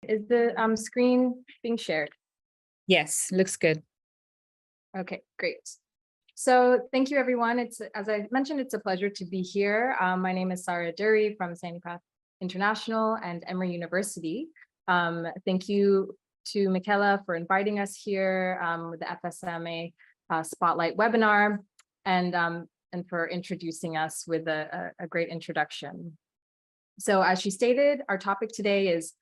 Is the screen being shared? Yes, looks good. Okay, great. So thank you, everyone. As I mentioned, it's a pleasure to be here. My name is Sarah Dury from SaniP International and Emory University. Thank you to Michaela for inviting us here with the FSMA Spotlight webinar and for introducing us with a great introduction. So as she stated, our topic today is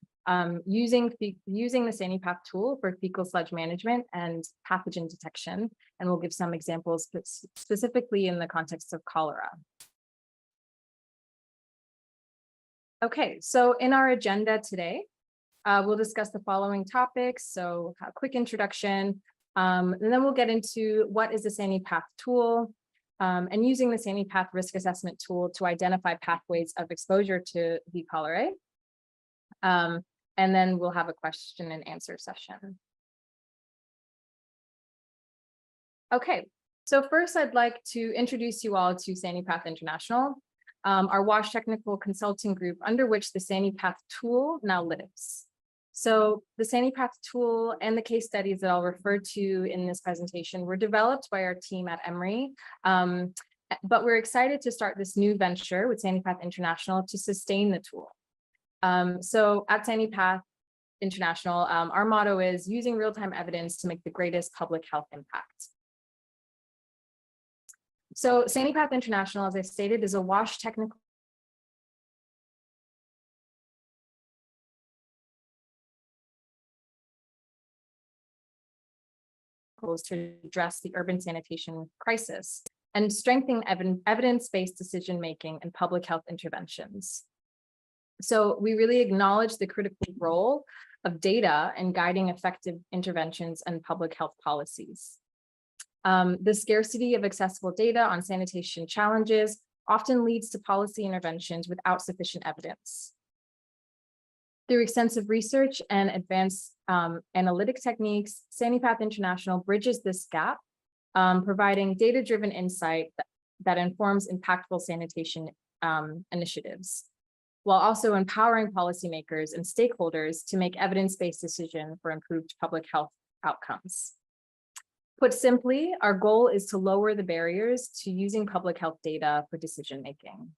using the SaniP tool for fecal sludge management and pathogen detection, and we'll give some examples specifically in the context of cholera. Okay, so in our agenda today, we'll discuss the following topics. So a quick introduction, and then we'll get into what is the SaniP tool, and using the SaniP risk assessment tool to identify pathways of exposure to V. cholerae. And then we'll have a question and answer session. Okay, so first I'd like to introduce you all to SaniP International, our WASH technical consulting group under which the SaniP tool now lives. So the SaniP tool and the case studies that I'll refer to in this presentation were developed by our team at Emory, but we're excited to start this new venture with SaniP International to sustain the tool. So at SaniP International, our motto is using real-time evidence to make the greatest public health impact. So SaniP International, as I stated, is a WASH technical to address the urban sanitation crisis and strengthen evidence-based decision-making and public health interventions. So we really acknowledge the critical role of data in guiding effective interventions and public health policies. The scarcity of accessible data on sanitation challenges often leads to policy interventions without sufficient evidence. Through extensive research and advanced analytic techniques, SaniP International bridges this gap, providing data-driven insight that informs impactful sanitation initiatives, while also empowering policymakers and stakeholders to make evidence-based decisions for improved public health outcomes. Put simply, our goal is to lower the barriers to using public health data for decision-making.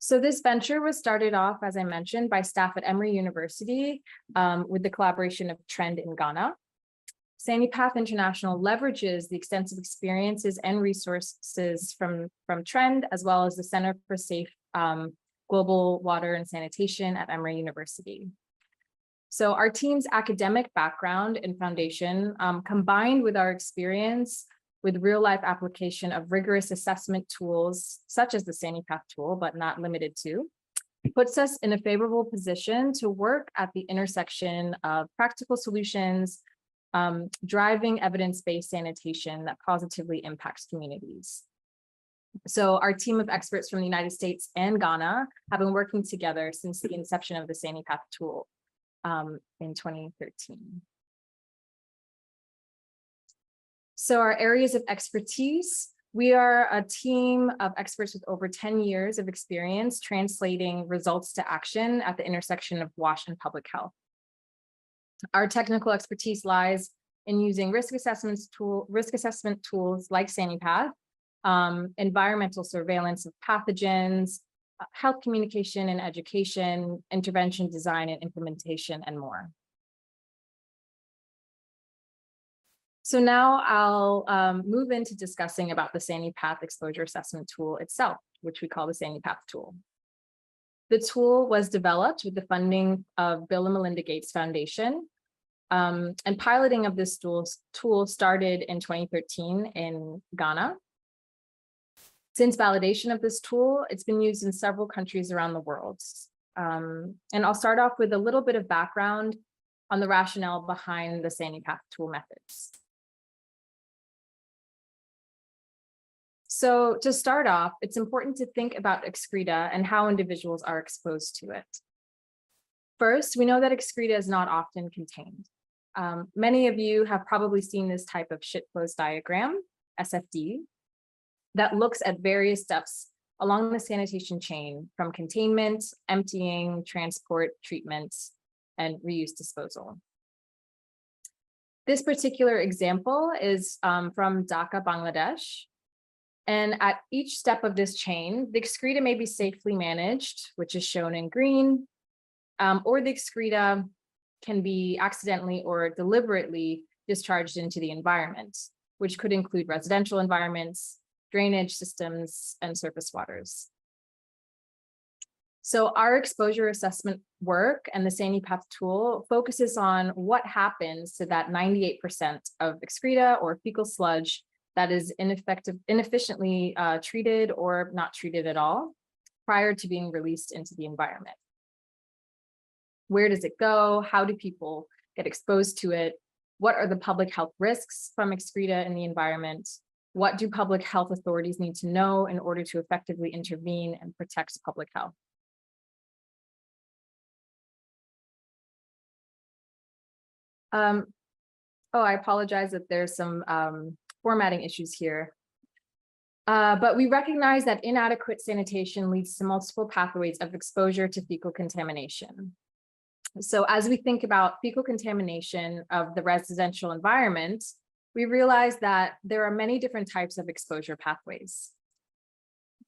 So this venture was started off, as I mentioned, by staff at Emory University with the collaboration of Trend in Ghana. SaniP International leverages the extensive experiences and resources from Trend, as well as the Center for Safe Global Water and Sanitation at Emory University. So our team's academic background and foundation, combined with our experience with real-life application of rigorous assessment tools, such as the SaniP tool, but not limited to, puts us in a favorable position to work at the intersection of practical solutions, driving evidence-based sanitation that positively impacts communities. So our team of experts from the United States and Ghana have been working together since the inception of the SaniP tool in 2013. So our areas of expertise, we are a team of experts with over 10 years of experience translating results to action at the intersection of WASH and public health. Our technical expertise lies in using risk assessment tools like SaniP, environmental surveillance of pathogens, health communication and education, intervention design and implementation, and more. So now I'll move into discussing about the SaniP exposure assessment tool itself, which we call the SaniP tool. The tool was developed with the funding of Bill and Melinda Gates Foundation, and piloting of this tool started in 2013 in Ghana. Since validation of this tool, it's been used in several countries around the world. And I'll start off with a little bit of background on the rationale behind the SaniP tool methods. So to start off, it's important to think about excreta and how individuals are exposed to it. First, we know that excreta is not often contained. Many of you have probably seen this type of shit flows diagram, SFD, that looks at various steps along the sanitation chain from containment, emptying, transport, treatment, and reuse disposal. This particular example is from Dhaka, Bangladesh. And at each step of this chain, the excreta may be safely managed, which is shown in green, or the excreta can be accidentally or deliberately discharged into the environment, which could include residential environments, drainage systems, and surface waters. So our exposure assessment work and the SaniP tool focuses on what happens to that 98% of excreta or fecal sludge that is inefficiently treated or not treated at all prior to being released into the environment. Where does it go? How do people get exposed to it? What are the public health risks from excreta in the environment? What do public health authorities need to know in order to effectively intervene and protect public health? Oh, I apologize that there's some formatting issues here. But we recognize that inadequate sanitation leads to multiple pathways of exposure to fecal contamination. So as we think about fecal contamination of the residential environment, we realize that there are many different types of exposure pathways.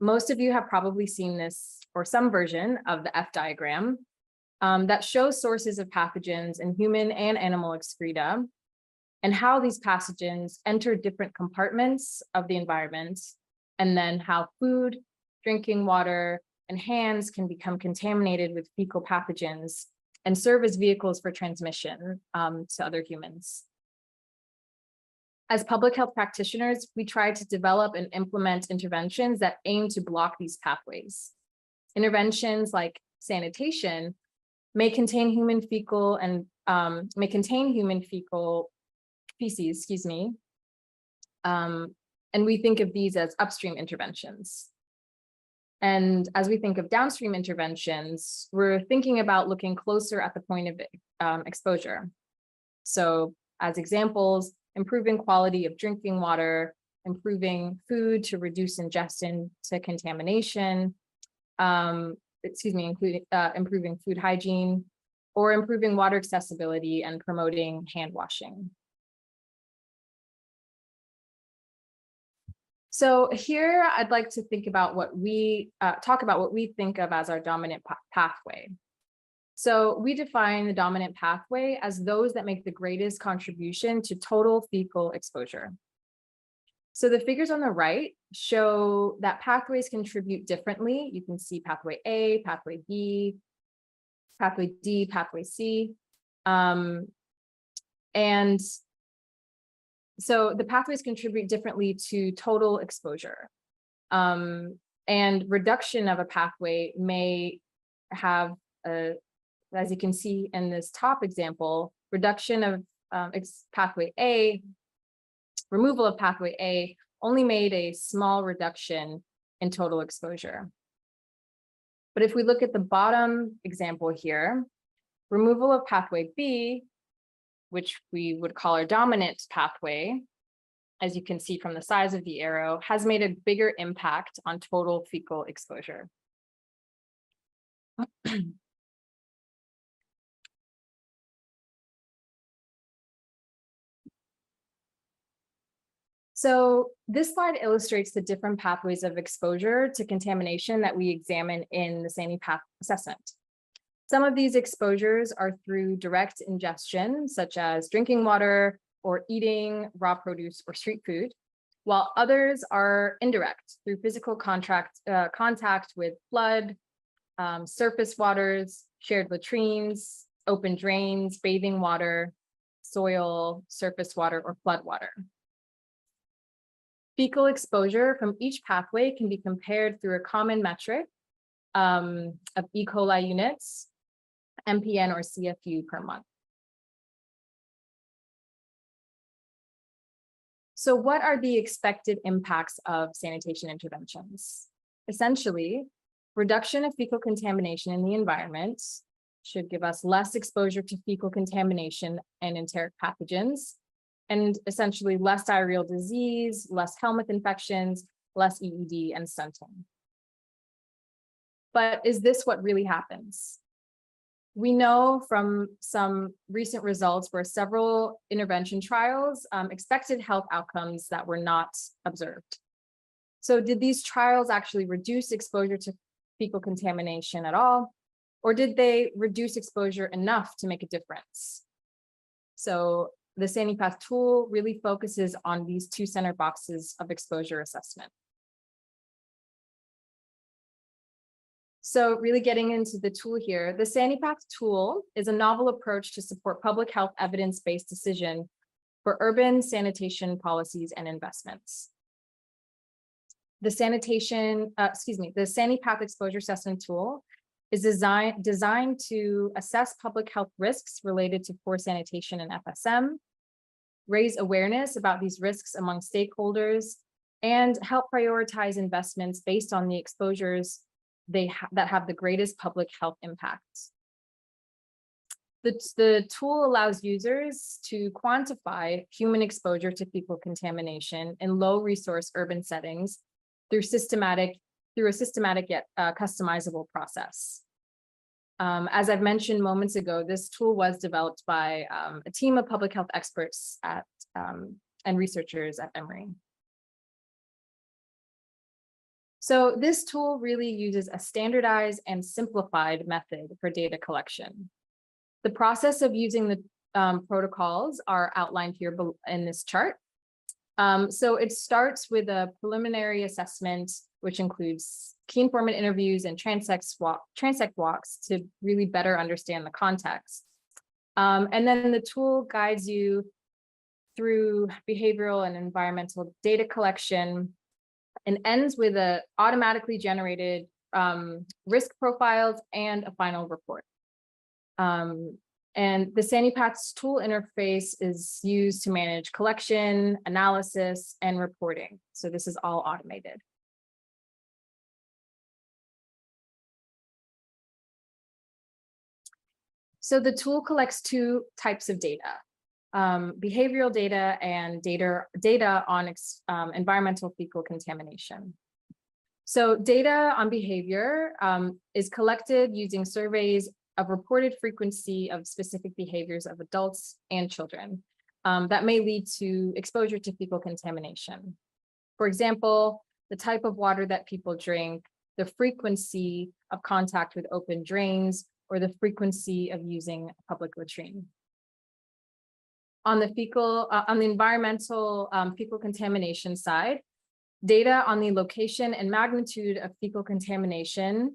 Most of you have probably seen this or some version of the F diagram that shows sources of pathogens in human and animal excreta and how these pathogens enter different compartments of the environment, and then how food, drinking water, and hands can become contaminated with fecal pathogens and serve as vehicles for transmission to other humans. As public health practitioners, we try to develop and implement interventions that aim to block these pathways. Interventions like sanitation may contain human fecal feces, and we think of these as upstream interventions. And as we think of downstream interventions, we're thinking about looking closer at the point of exposure. So as examples, improving quality of drinking water, improving food to reduce ingestion to contamination, including improving food hygiene, or improving water accessibility and promoting hand washing. So here I'd like to think about talk about what we think of as our dominant pathway. So we define the dominant pathway as those that make the greatest contribution to total fecal exposure. So the figures on the right show that pathways contribute differently. You can see pathway A, pathway B, pathway D, pathway C. And so the pathways contribute differently to total exposure. And reduction of a pathway may have, as you can see in this top example, reduction of pathway A, removal of pathway A only made a small reduction in total exposure. But if we look at the bottom example here, removal of pathway B, which we would call our dominant pathway, as you can see from the size of the arrow, has made a bigger impact on total fecal exposure. So this slide illustrates the different pathways of exposure to contamination that we examine in the SaniP assessment. Some of these exposures are through direct ingestion, such as drinking water or eating raw produce or street food, while others are indirect through physical contact with flood, surface waters, shared latrines, open drains, bathing water, soil, surface water, or flood water. Fecal exposure from each pathway can be compared through a common metric of E. coli units, MPN or CFU per month. So what are the expected impacts of sanitation interventions? Essentially, reduction of fecal contamination in the environment should give us less exposure to fecal contamination and enteric pathogens, and essentially less diarrheal disease, less helminth infections, less EED and stunting. But is this what really happens? We know from some recent results where several intervention trials expected health outcomes that were not observed. So did these trials actually reduce exposure to fecal contamination at all? Or did they reduce exposure enough to make a difference? So the SaniP tool really focuses on these two center boxes of exposure assessment. So really getting into the tool here, the SaniP tool is a novel approach to support public health evidence-based decision for urban sanitation policies and investments. The the SaniP exposure assessment tool is designed to assess public health risks related to poor sanitation and FSM, raise awareness about these risks among stakeholders, and help prioritize investments based on the exposures that have the greatest public health impact. The tool allows users to quantify human exposure to fecal contamination in low resource urban settings through a systematic yet customizable process. As I've mentioned moments ago, this tool was developed by a team of public health experts and researchers at Emory. So this tool really uses a standardized and simplified method for data collection. The process of using the protocols are outlined here in this chart. So it starts with a preliminary assessment, which includes key informant interviews and transect walks to really better understand the context. And then the tool guides you through behavioral and environmental data collection and ends with a automatically generated risk profiles and a final report. And the SaniP's tool interface is used to manage collection, analysis, and reporting. So this is all automated. So the tool collects two types of data, behavioral data and data on environmental fecal contamination. So data on behavior is collected using surveys of reported frequency of specific behaviors of adults and children that may lead to exposure to fecal contamination. For example, the type of water that people drink, the frequency of contact with open drains, or the frequency of using a public latrine. On the environmental fecal contamination side, data on the location and magnitude of fecal contamination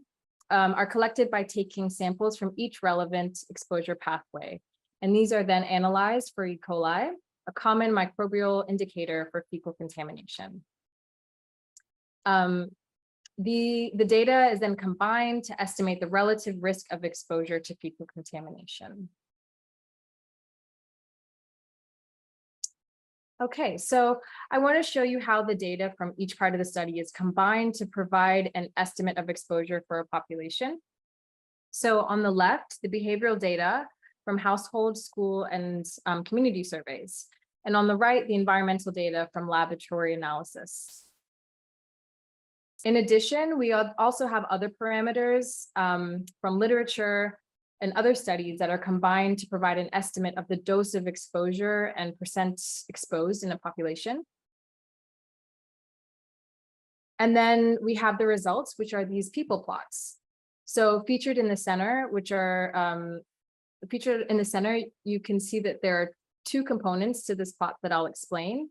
are collected by taking samples from each relevant exposure pathway. And these are then analyzed for E. coli, a common microbial indicator for fecal contamination. The data is then combined to estimate the relative risk of exposure to fecal contamination. Okay, so I want to show you how the data from each part of the study is combined to provide an estimate of exposure for a population. So on the left, the behavioral data from household, school, and community surveys. And on the right, the environmental data from laboratory analysis. In addition, we also have other parameters from literature and other studies that are combined to provide an estimate of the dose of exposure and percent exposed in a population. And then we have the results, which are these people plots. So featured in the center, you can see that there are two components to this plot that I'll explain.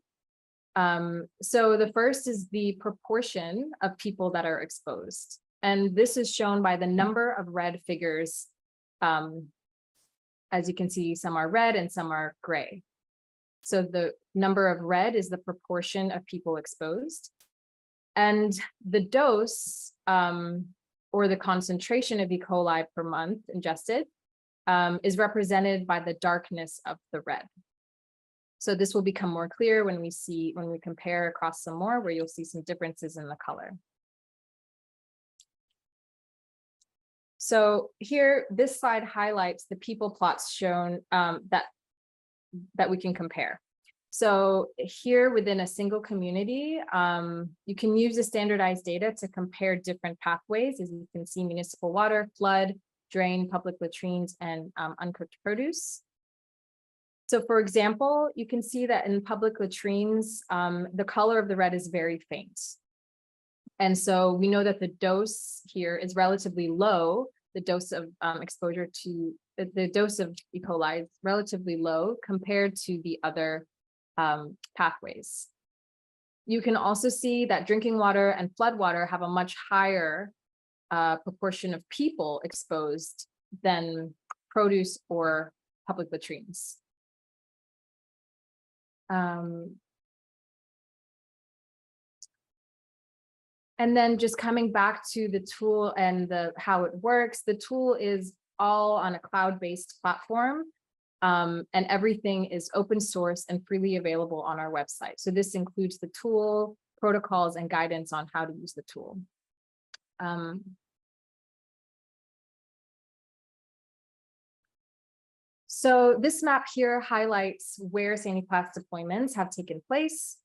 So the first is the proportion of people that are exposed. And this is shown by the number of red figures. As you can see, some are red and some are gray. So the number of red is the proportion of people exposed. And the dose or the concentration of E. coli per month ingested is represented by the darkness of the red. So this will become more clear when we compare across some more, where you'll see some differences in the color. So here, this slide highlights the people plots shown that we can compare. So here within a single community, you can use the standardized data to compare different pathways. As you can see, municipal water, flood, drain, public latrines, and uncooked produce. So for example, you can see that in public latrines, the color of the red is very faint. And so we know that the dose here is relatively low. The dose of exposure to the dose of E. coli is relatively low compared to the other pathways. You can also see that drinking water and floodwater have a much higher proportion of people exposed than produce or public latrines. And then just coming back to the tool and how it works, the tool is all on a cloud-based platform, and everything is open source and freely available on our website. So this includes the tool, protocols, and guidance on how to use the tool. So this map here highlights where SaniP deployments have taken place.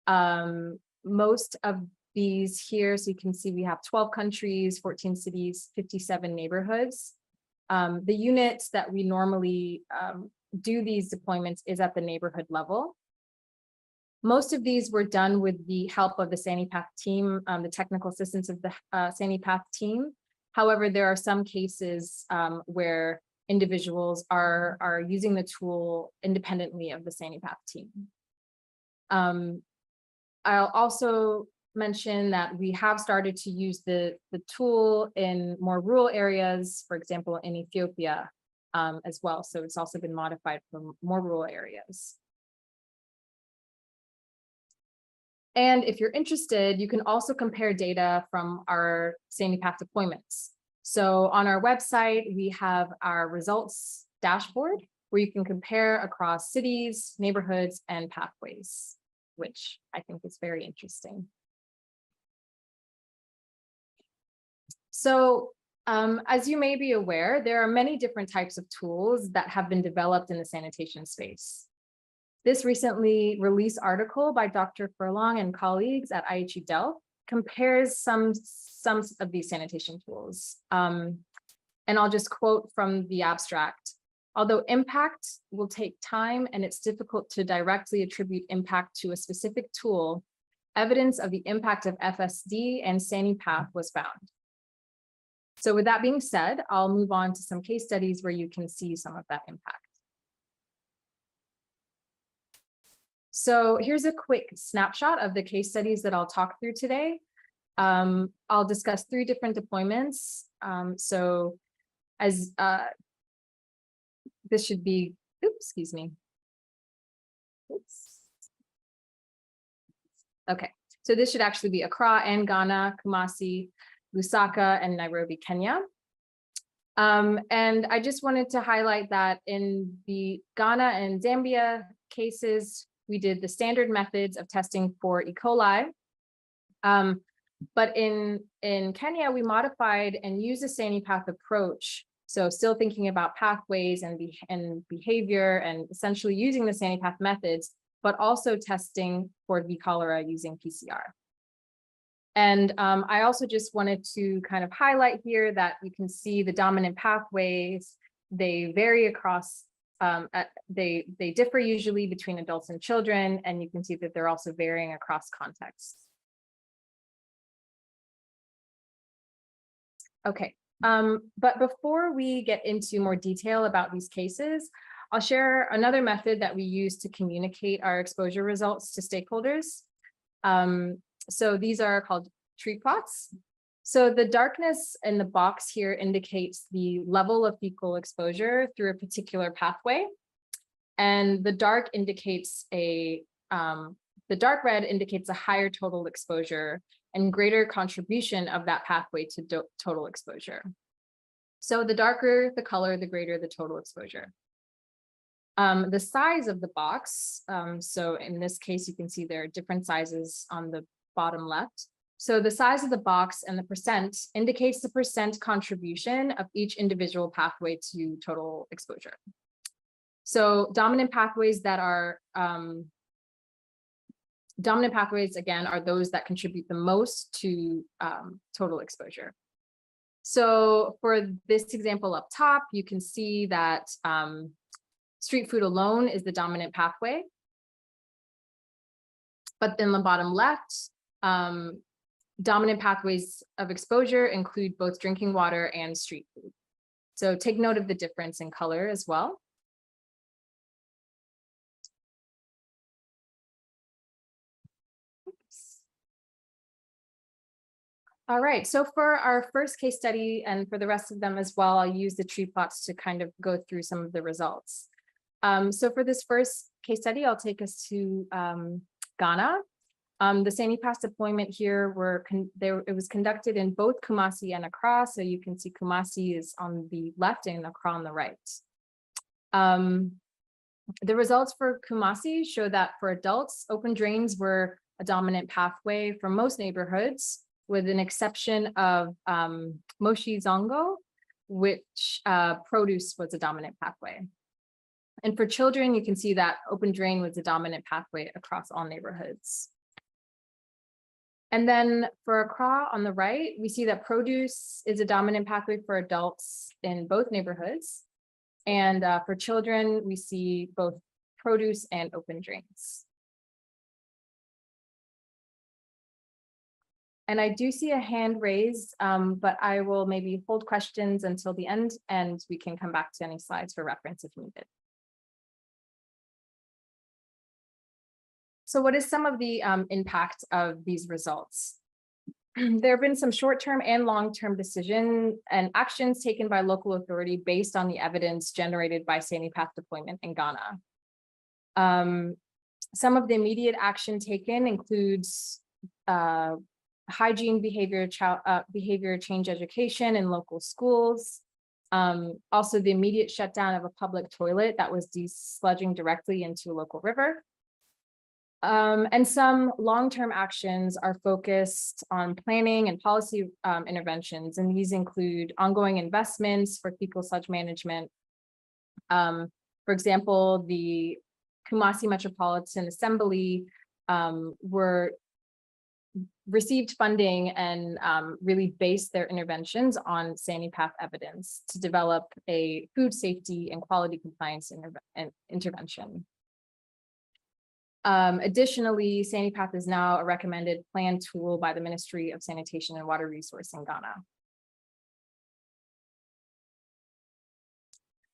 Most of these here, so you can see we have 12 countries, 14 cities, 57 neighborhoods. The units that we normally do these deployments is at the neighborhood level. Most of these were done with the help of the SaniP team, the technical assistance of the SaniP team. However, there are some cases where individuals are using the tool independently of the SaniP team. I'll also mention that we have started to use the tool in more rural areas, for example, in Ethiopia as well. So it's also been modified for more rural areas. And if you're interested, you can also compare data from our SaniP deployments. So on our website, we have our results dashboard where you can compare across cities, neighborhoods, and pathways, which I think is very interesting. So as you may be aware, there are many different types of tools that have been developed in the sanitation space. This recently released article by Dr. Furlong and colleagues at IHE Delft compares some of these sanitation tools. And I'll just quote from the abstract. Although impact will take time and it's difficult to directly attribute impact to a specific tool, evidence of the impact of FSD and SaniP was found. So with that being said, I'll move on to some case studies where you can see some of that impact. So here's a quick snapshot of the case studies that I'll talk through today. I'll discuss 3 different deployments. So as this should be, oops, excuse me. Oops. Okay, so this should actually be Accra and Ghana, Kumasi, Lusaka, and Nairobi, Kenya. And I just wanted to highlight that in the Ghana and Zambia cases, we did the standard methods of testing for E. coli. But in Kenya, we modified and used a SaniP approach. So still thinking about pathways and behavior and essentially using the SaniP methods, but also testing for V. cholera using PCR. And I also just wanted to kind of highlight here that you can see the dominant pathways, they vary across, they differ usually between adults and children, and you can see that they're also varying across contexts. Okay, but before we get into more detail about these cases, I'll share another method that we use to communicate our exposure results to stakeholders. So these are called tree plots. So the darkness in the box here indicates the level of fecal exposure through a particular pathway. And the dark indicates the dark red indicates a higher total exposure and greater contribution of that pathway to total exposure. So the darker the color, the greater the total exposure. The size of the box, so in this case, you can see there are different sizes on the bottom left. So the size of the box and the percent indicates the percent contribution of each individual pathway to total exposure. So dominant pathways that are Dominant pathways, again, are those that contribute the most to total exposure. So for this example up top, you can see that street food alone is the dominant pathway. But then the bottom left, dominant pathways of exposure include both drinking water and street food. So take note of the difference in color as well. All right, so for our first case study and for the rest of them as well, I'll use the tree plots to kind of go through some of the results. So for this first case study, I'll take us to Ghana. The SaniP deployment here it was conducted in both Kumasi and Accra. So you can see Kumasi is on the left and Accra on the right. The results for Kumasi show that for adults, open drains were a dominant pathway for most neighborhoods, with an exception of Moshi Zongo, which produce was a dominant pathway. And for children, you can see that open drain was a dominant pathway across all neighborhoods. And then for Accra on the right, we see that produce is a dominant pathway for adults in both neighborhoods. And for children, we see both produce and open drains. And I do see a hand raised, but I will maybe hold questions until the end, and we can come back to any slides for reference if needed. So what is some of the impact of these results? There have been some short-term and long-term decision and actions taken by local authority based on the evidence generated by SaniP deployment in Ghana. Some of the immediate action taken includes hygiene behavior change education in local schools. Also the immediate shutdown of a public toilet that was desludging directly into a local river. And some long-term actions are focused on planning and policy interventions, and these include ongoing investments for fecal sludge management. For example, the Kumasi Metropolitan Assembly received funding and really based their interventions on SaniP evidence to develop a food safety and quality compliance intervention. Additionally, SaniP is now a recommended plan tool by the Ministry of Sanitation and Water Resource in Ghana.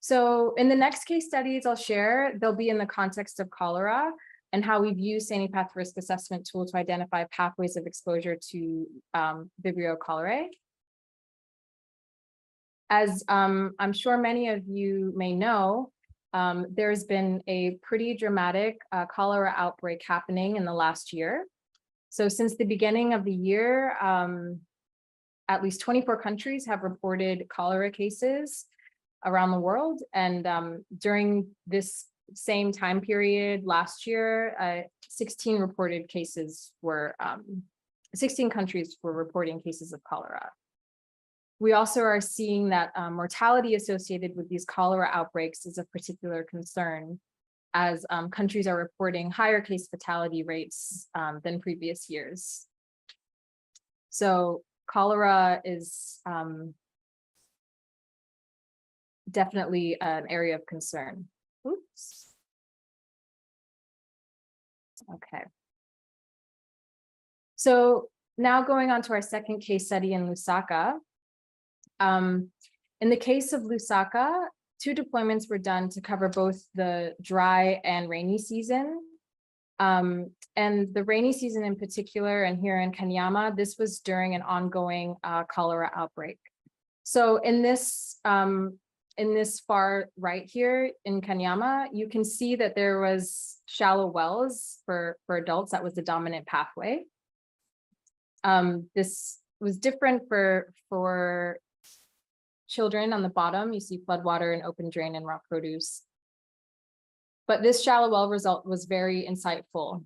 So in the next case studies I'll share, they'll be in the context of cholera and how we've used SaniP risk assessment tool to identify pathways of exposure to Vibrio cholerae. As I'm sure many of you may know, there's been a pretty dramatic cholera outbreak happening in the last year. So since the beginning of the year, at least 24 countries have reported cholera cases around the world. And during this same time period last year, 16 countries were reporting cases of cholera. We also are seeing that mortality associated with these cholera outbreaks is of particular concern, as countries are reporting higher case fatality rates than previous years. So cholera is definitely an area of concern. Oops. Okay. So now going on to our second case study in Lusaka. In the case of Lusaka, 2 deployments were done to cover both the dry and rainy season. And the rainy season in particular, and here in Kanyama, this was during an ongoing cholera outbreak. So in this far right here in Kanyama, you can see that there was shallow wells for adults. That was the dominant pathway. This was different for children on the bottom. You see floodwater and open drain and raw produce. But this shallow well result was very insightful.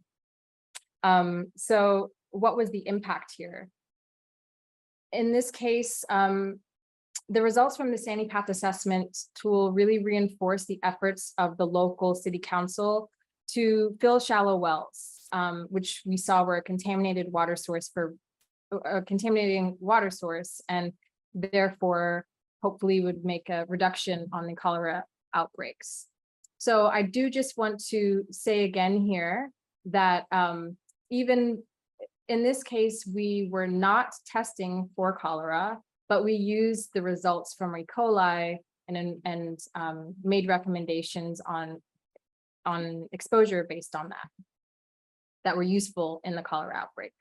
So what was the impact here? In this case, the results from the SaniP assessment tool really reinforced the efforts of the local city council to fill shallow wells. which we saw were a contaminated water source for a contaminating water source, and therefore hopefully would make a reduction on the cholera outbreaks. So I do just want to say again here that even in this case, we were not testing for cholera, but we used the results from E. coli and made recommendations on exposure based on that were useful in the cholera outbreak.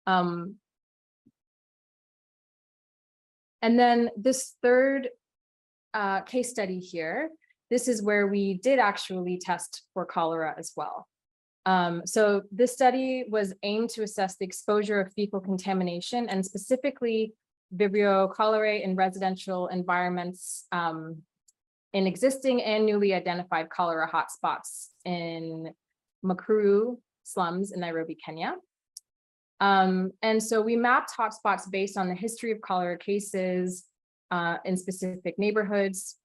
And then this third case study here, this is where we did actually test for cholera as well. So this study was aimed to assess the exposure of fecal contamination and specifically Vibrio cholerae in residential environments in existing and newly identified cholera hotspots in Makuru slums in Nairobi, Kenya. And so we mapped hotspots based on the history of cholera cases in specific neighborhoods.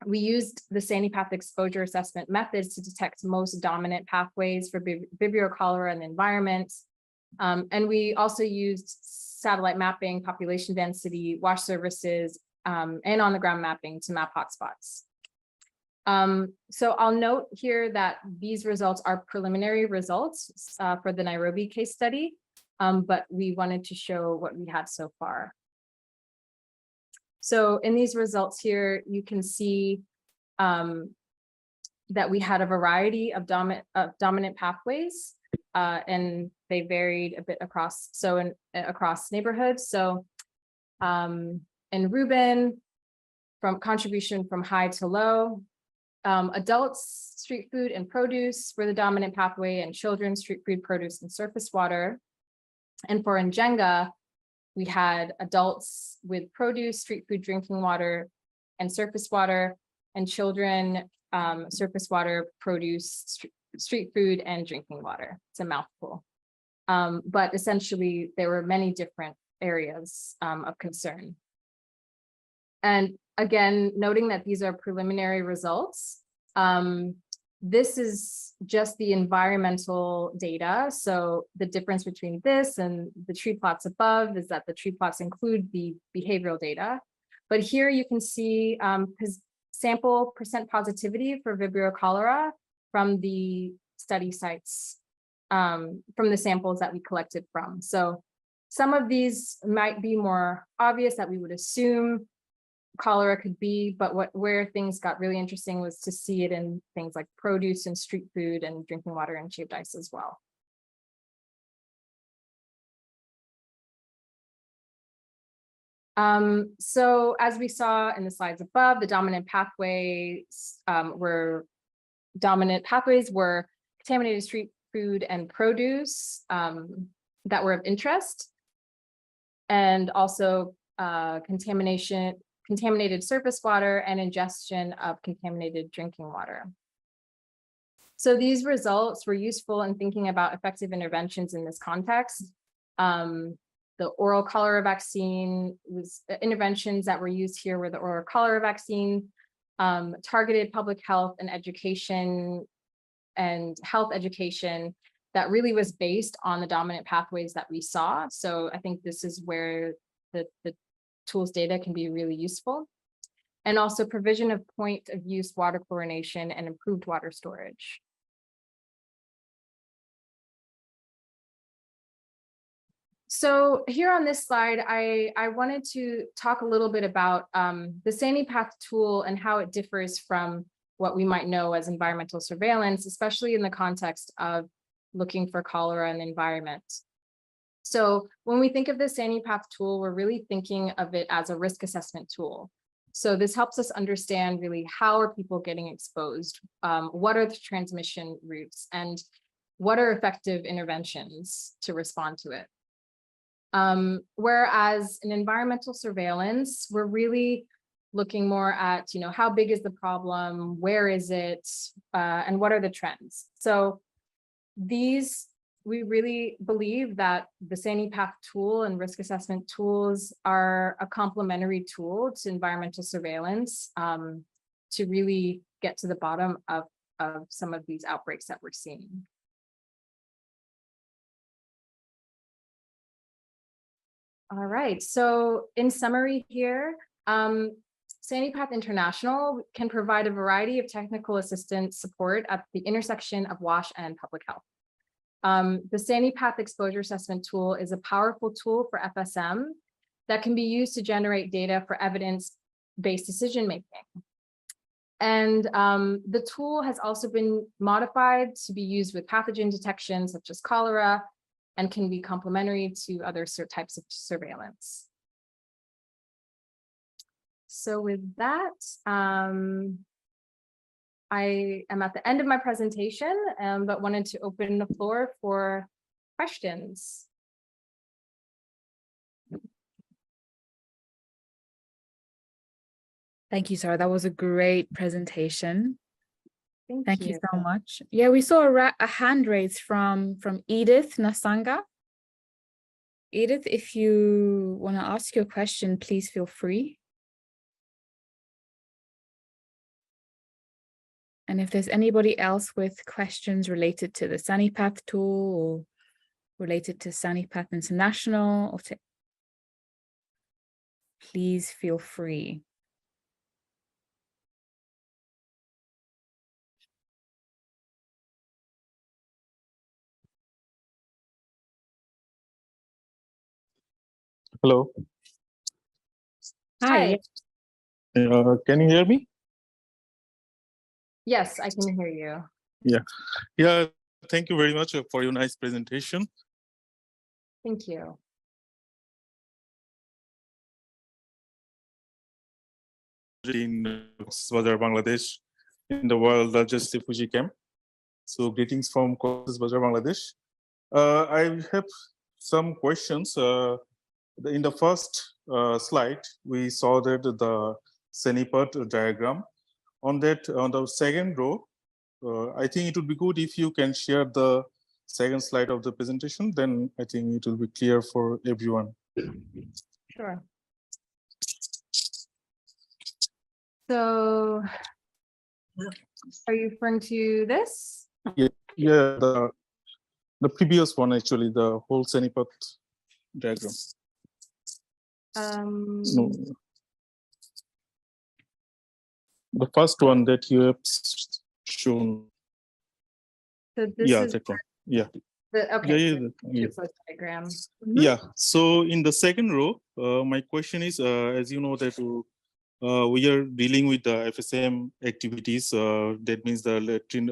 We used the SaniP exposure assessment methods to detect most dominant pathways for Vibrio cholera in the environment. And we also used satellite mapping, population density, wash services, and on-the-ground mapping to map hotspots. So I'll note here that these results are preliminary results for the Nairobi case study, but we wanted to show what we had so far. So in these results here, you can see that we had a variety of dominant pathways, and they varied a bit across across neighborhoods. So in Reuben, from contribution from high to low, adults, street food and produce were the dominant pathway, and children, street food, produce, and surface water. And for Njenga, we had adults with produce, street food, drinking water, and surface water, and children, surface water, produce, street food, and drinking water. It's a mouthful. But essentially, there were many different areas of concern. And again, noting that these are preliminary results, this is just the environmental data. So the difference between this and the tree plots above is that the tree plots include the behavioral data. But here you can see sample percent positivity for Vibrio cholera from the study sites, from the samples that we collected from. So some of these might be more obvious that we would assume cholera could be, but where things got really interesting was to see it in things like produce and street food and drinking water and shaved ice as well. So as we saw in the slides above, the dominant pathways were contaminated street food and produce that were of interest, and also contaminated surface water and ingestion of contaminated drinking water. So these results were useful in thinking about effective interventions in this context. The oral cholera vaccine interventions that were used here were the oral cholera vaccine, targeted public health and education and health education that really was based on the dominant pathways that we saw. So I think this is where the tools data can be really useful. And also provision of point of use water chlorination and improved water storage. So here on this slide, I wanted to talk a little bit about the SaniP tool and how it differs from what we might know as environmental surveillance, especially in the context of looking for cholera in the environment. So when we think of the SaniP tool, we're really thinking of it as a risk assessment tool. So this helps us understand really how are people getting exposed, what are the transmission routes, and what are effective interventions to respond to it. Whereas in environmental surveillance, we're really looking more at, how big is the problem, where is it, and what are the trends. So we really believe that the SaniP tool and risk assessment tools are a complementary tool to environmental surveillance to really get to the bottom of of some of these outbreaks that we're seeing. All right, so in summary here, SaniP International can provide a variety of technical assistance support at the intersection of WASH and public health. The SaniP exposure assessment tool is a powerful tool for FSM that can be used to generate data for evidence-based decision-making. And the tool has also been modified to be used with pathogen detection such as cholera and can be complementary to other types of surveillance. So with that, I am at the end of my presentation, but wanted to open the floor for questions. Thank you, Sarah. That was a great presentation. Thank you you. so much. Yeah, we saw a hand raised from Edith Nasanga. Edith, if you want to ask your question, please feel free. And if there's anybody else with questions related to the SaniP tool or related to SaniP International, or please feel free. Hello. Hi. Can you hear me? Yes, I can hear you. Yeah. Thank you very much for your nice presentation. Thank you. In Bazar, Bangladesh, in the world largest refugee camp. So greetings from Bazar, Bangladesh. I have some questions. In the first slide, we saw that the SaniP diagram. On the second row, I think it would be good if you can share the second slide of the presentation. Then I think it will be clear for everyone. Sure. So, are you referring to this? Yeah, the previous one, actually, the whole SaniP diagram. No. The first one that you have shown. So this is that one. Yeah. okay. Yeah. Diagram. Yeah. So in the second row, my question is, as you know that we are dealing with the FSM activities. That means the latrine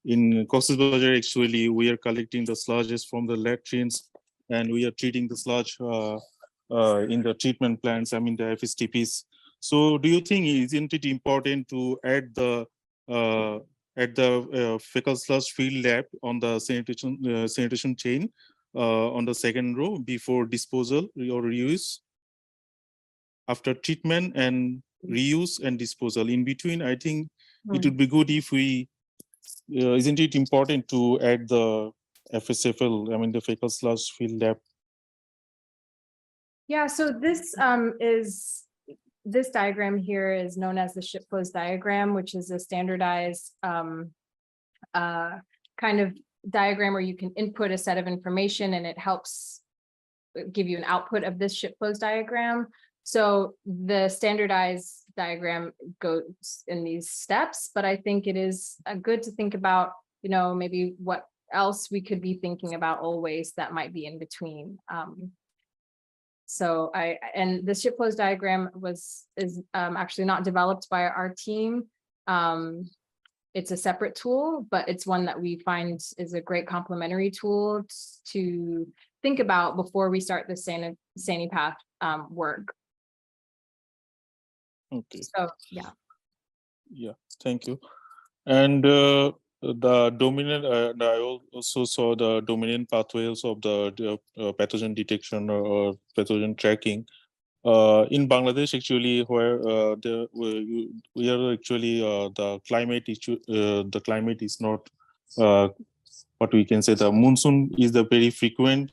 in Cox's Bazar. Actually, we are collecting the sludges from the latrines, and we are treating the sludge in the treatment plants. I mean the FSTPs. So, do you think isn't it important to add the fecal sludge field lab on the sanitation chain on the second row before disposal or reuse? After treatment and reuse and disposal, in between, I think it would be good if we, isn't it important to add the FSFL, I mean the fecal sludge field lab? Yeah, so this diagram here is known as the ship flows diagram, which is a standardized kind of diagram where you can input a set of information and it helps give you an output of this ship flows diagram. So the standardized diagram goes in these steps, but I think it is good to think about, you know, maybe what else we could be thinking about always that might be in between. So and the ship flows diagram is actually not developed by our team. It's a separate tool, but it's one that we find is a great complementary tool to think about before we start the SaniP work. Okay. So yeah. Yeah, thank you. And the dominant, I also saw the dominant pathways of the pathogen detection or pathogen tracking. In Bangladesh, actually, where we are actually the climate issue, the climate is not what we can say. The monsoon is the very frequent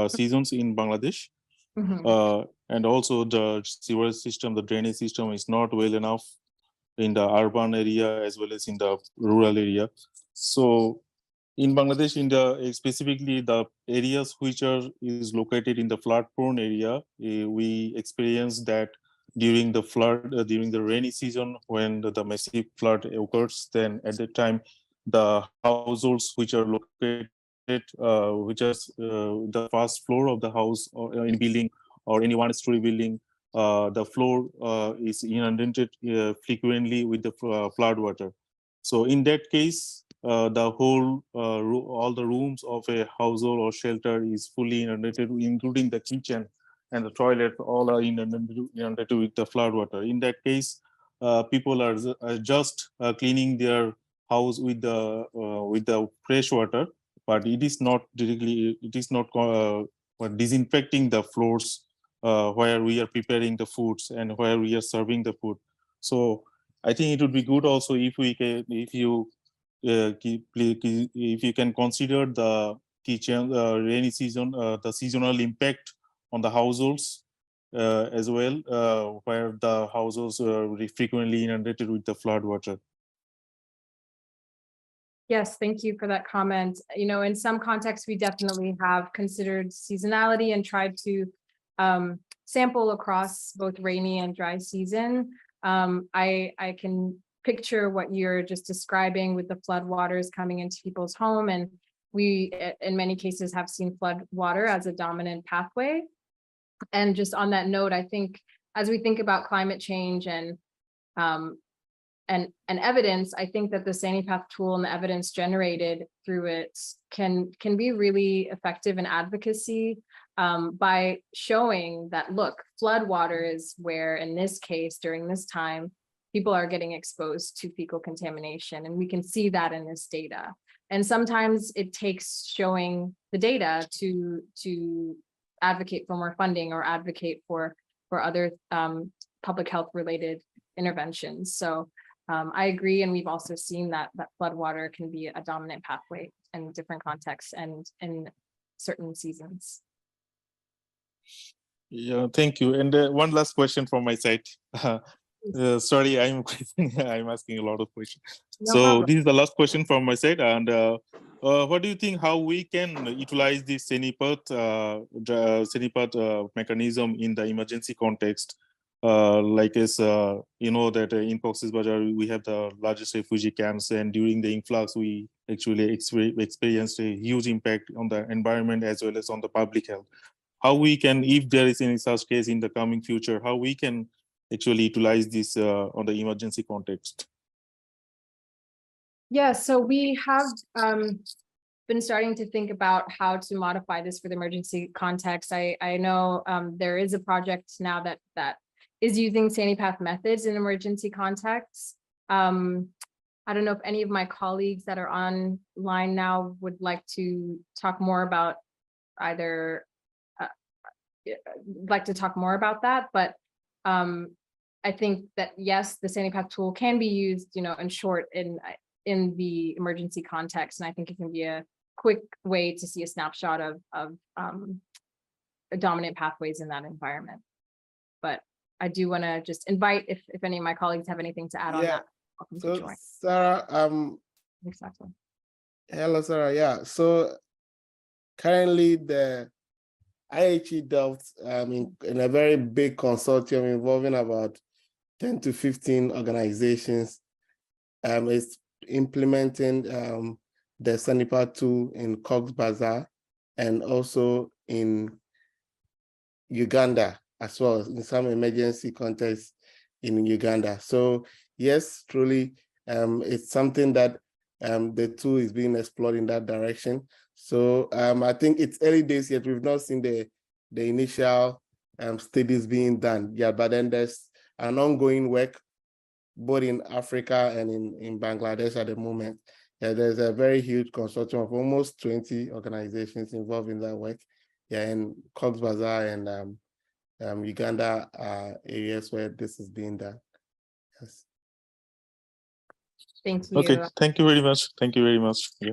seasons in Bangladesh. Mm-hmm. And also the sewerage system, the drainage system is not well enough. in the urban area as well as in the rural area. So in Bangladesh, in the specifically the areas which is located in the flood prone area, we experience that during the flood, during the rainy season, when the massive flood occurs, then at that time, the households which are located, which is the first floor of the house or in building or any one-story building, the floor is inundated frequently with the flood water. So in that case, the whole all the rooms of a household or shelter is fully inundated, including the kitchen and the toilet. All are inundated with the flood water. In that case, people are just cleaning their house with the fresh water, but it is not directly. It is not disinfecting the floors where we are preparing the foods and where we are serving the food. So I think it would be good also if we can, if you if you can consider the kitchen rainy season, the seasonal impact on the households as well, where the households are frequently inundated with the flood water. Yes, thank you for that comment. You know, in some contexts, we definitely have considered seasonality and tried to sample across both rainy and dry season. I can picture what you're just describing with the flood waters coming into people's home, and we in many cases have seen flood water as a dominant pathway. And just on that note, I think as we think about climate change and evidence, I think that the SaniP tool and the evidence generated through it can be really effective in advocacy by showing that, look, flood water is where, in this case, during this time, people are getting exposed to fecal contamination, and we can see that in this data. And sometimes it takes showing the data to advocate for more funding or advocate for other public health related interventions. So I agree, and we've also seen that flood water can be a dominant pathway in different contexts and in certain seasons. Yeah, thank you. And one last question from my side. Sorry, I'm I'm asking a lot of questions. No So problem. this is the last question from my side. And what do you think how we can utilize this SaniP mechanism in the emergency context? Like as you know that in Cox's Bazar we have the largest refugee camps, and during the influx we actually experienced a huge impact on the environment as well as on the public health. How we can, if there is any such case in the coming future, how we can actually utilize this on the emergency context? Yeah, so we have been starting to think about how to modify this for the emergency context. I know there is a project now that is using SaniP methods in emergency contexts. I don't know if any of my colleagues that are online now would like to talk more about either that, but I think that yes, the SaniP tool can be used, you know, in short in the emergency context, and I think it can be a quick way to see a snapshot of dominant pathways in that environment. But I do want to just invite if any of my colleagues have anything to add on that. Welcome to join. Sarah, Exactly. hello, Sarah. Yeah, so currently the IHE dealt in a very big consortium involving about 10 to 15 organizations. It's implementing the SaniP tool in Cox's Bazar and also in Uganda as well, in some emergency contexts in Uganda. So yes, truly, it's something that the tool is being explored in that direction. So I think it's early days yet. We've not seen the initial studies being done yet, but then there's an ongoing work both in Africa and in Bangladesh at the moment. Yeah, there's a very huge consortium of almost 20 organizations involved in that work. Yeah, in Cox's Bazar and Uganda areas where this is being done. Yes. Thank you. Okay, thank you very much. Thank you very much. Yeah.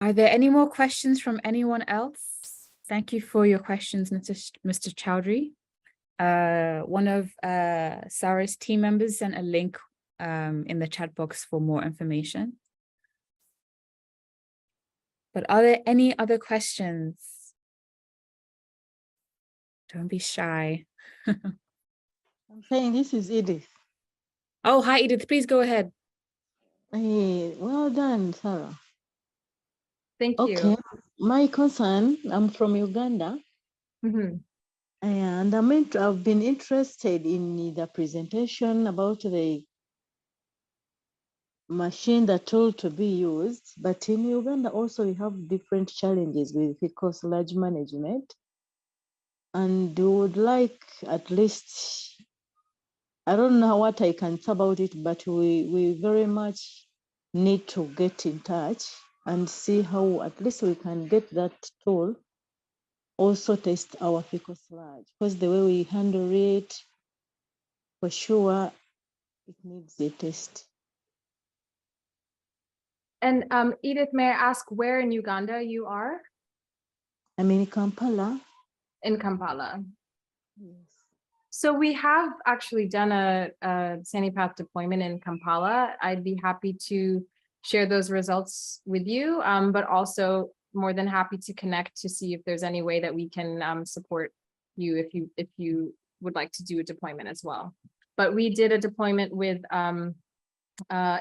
Are there any more questions from anyone else? Thank you for your questions, Mr. Chowdhury. One of Sarah's team members sent a link in the chat box for more information. But are there any other questions? Don't be shy. I'm saying this is Edith. Oh, hi, Edith. Please go ahead. Hey, well done, Sarah. Thank Okay, you. my concern, I'm from Uganda, Mhm. and I've been interested in the presentation about the machine, the tool to be used. But in Uganda also we have different challenges with fecal sludge management. And we would like at least, I don't know what I can say about it, but we very much need to get in touch and see how at least we can get that tool, also test our fecal sludge, because the way we handle it, for sure, it needs a test. And Edith, may I ask where in Uganda you are? I'm in Kampala. In Kampala. Yes. So we have actually done a SaniP deployment in Kampala. I'd be happy to share those results with you, but also more than happy to connect to see if there's any way that we can support you if you would like to do a deployment as well. But we did a deployment with in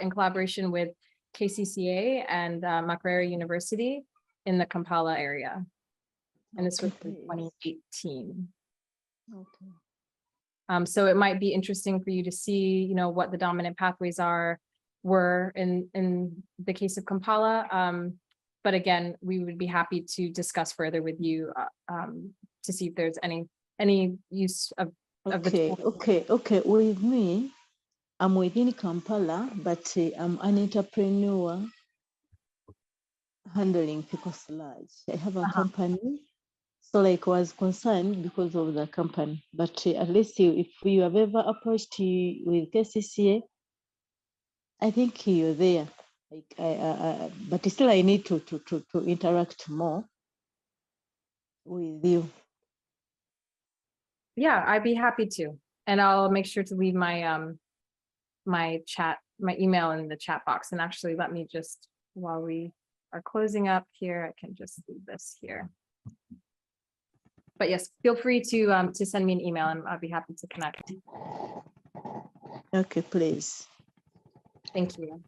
collaboration with KCCA and Makerere University in the Kampala area. And this was in 2018. Okay. So it might be interesting for you to see, you know, what the dominant pathways were in the case of Kampala. But again, we would be happy to discuss further with you to see if there's any use of the tool. Okay. With me, I'm within Kampala, but I'm an entrepreneur handling fecal sludge. I have a company. So like I was concerned because of the company, but at least if you have ever approached with KCCA, I think you're there. Like but still I need to interact more with you. Yeah, I'd be happy to. And I'll make sure to leave my my email in the chat box. And actually, let me just, while we are closing up here, I can just leave this here. But yes, feel free to send me an email and I'll be happy to connect. Okay, please. Thank you.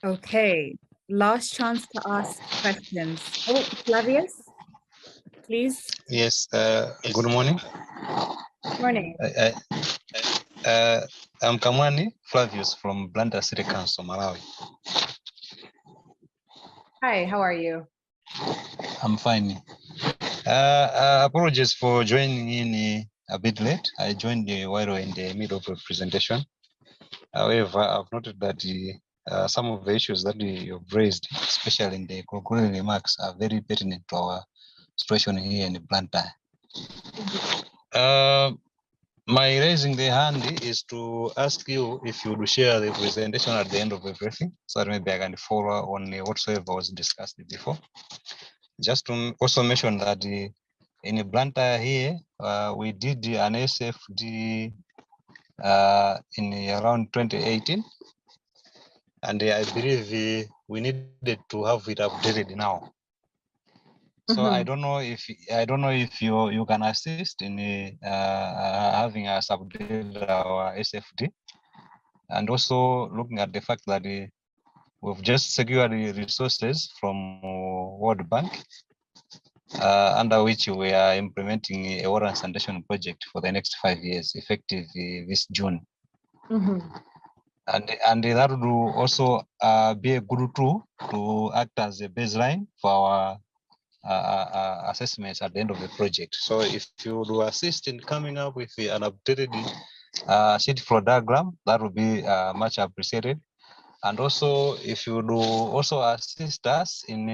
Okay, last chance to ask questions. Oh, Flavius, please. Yes, good morning. Morning. I'm Kamwani Flavius from Blantyre City Council, Malawi. Hi, how are you? I'm fine. Apologies for joining in a bit late. I joined while in the middle of the presentation. However, I've noted that some of the issues that you've raised, especially in the concluding remarks, are very pertinent to our situation here in Blantyre. My raising the hand is to ask you if you would share the presentation at the end of everything, so that maybe I can follow on whatsoever was discussed before. Just to also mention that in Blantyre here, we did an SFD in around 2018, and I believe we needed to have it updated now. So I don't know if you can assist in having us update our SFD, and also looking at the fact that we've just secured the resources from World Bank, under which we are implementing a water and sanitation project for the next 5 years, effective this June. And that will also be a good tool to act as a baseline for our assessments at the end of the project. So if you do assist in coming up with an updated sheet flow diagram, that would be much appreciated. And also, if you do also assist us in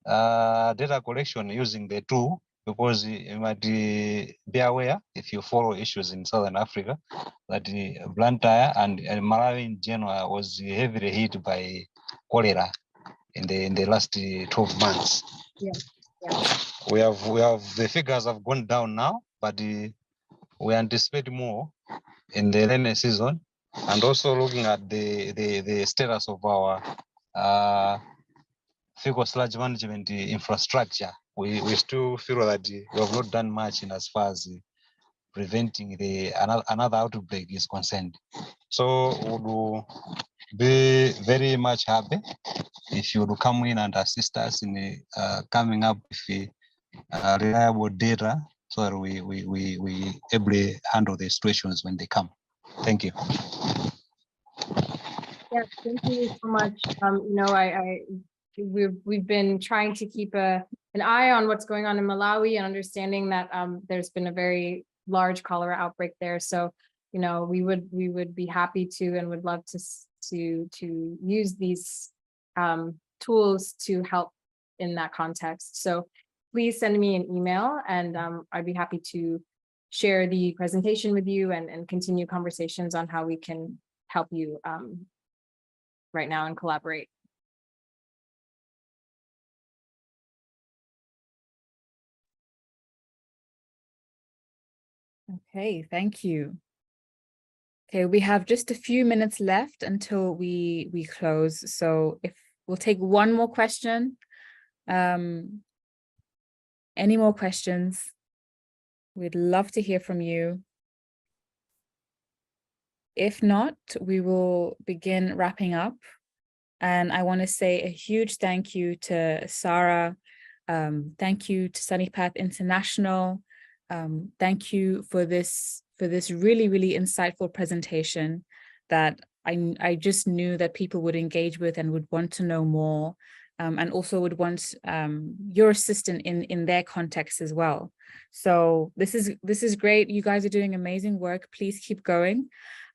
data collection using the tool, because you might be aware, if you follow issues in Southern Africa, that Blantyre and Malawi in general was heavily hit by cholera in the last 12 months. Yeah, yeah. We have the figures have gone down now, but we anticipate more in the rainy season, and also looking at the status of our fecal sludge management infrastructure. We still feel that we have not done much in as far as preventing another outbreak is concerned. So we would be very much happy if you would come in and assist us in coming up with reliable data so that we able handle the situations when they come. Thank you. Yeah, thank you so much. We've been trying to keep an eye on what's going on in Malawi and understanding that there's been a very large cholera outbreak there. So, we would be happy to and would love to use these tools to help in that context. So please send me an email, and I'd be happy to share the presentation with you and continue conversations on how we can help you right now and collaborate. Okay, thank you. Okay, we have just a few minutes left until we close. So if we'll take one more question. Any more questions? We'd love to hear from you. If not, we will begin wrapping up. And I want to say a huge thank you to Sarah. Thank you to SaniP International. Thank you for this really, really insightful presentation that I just knew that people would engage with and would want to know more, and also would want your assistance in their context as well. So this is great. You guys are doing amazing work. Please keep going.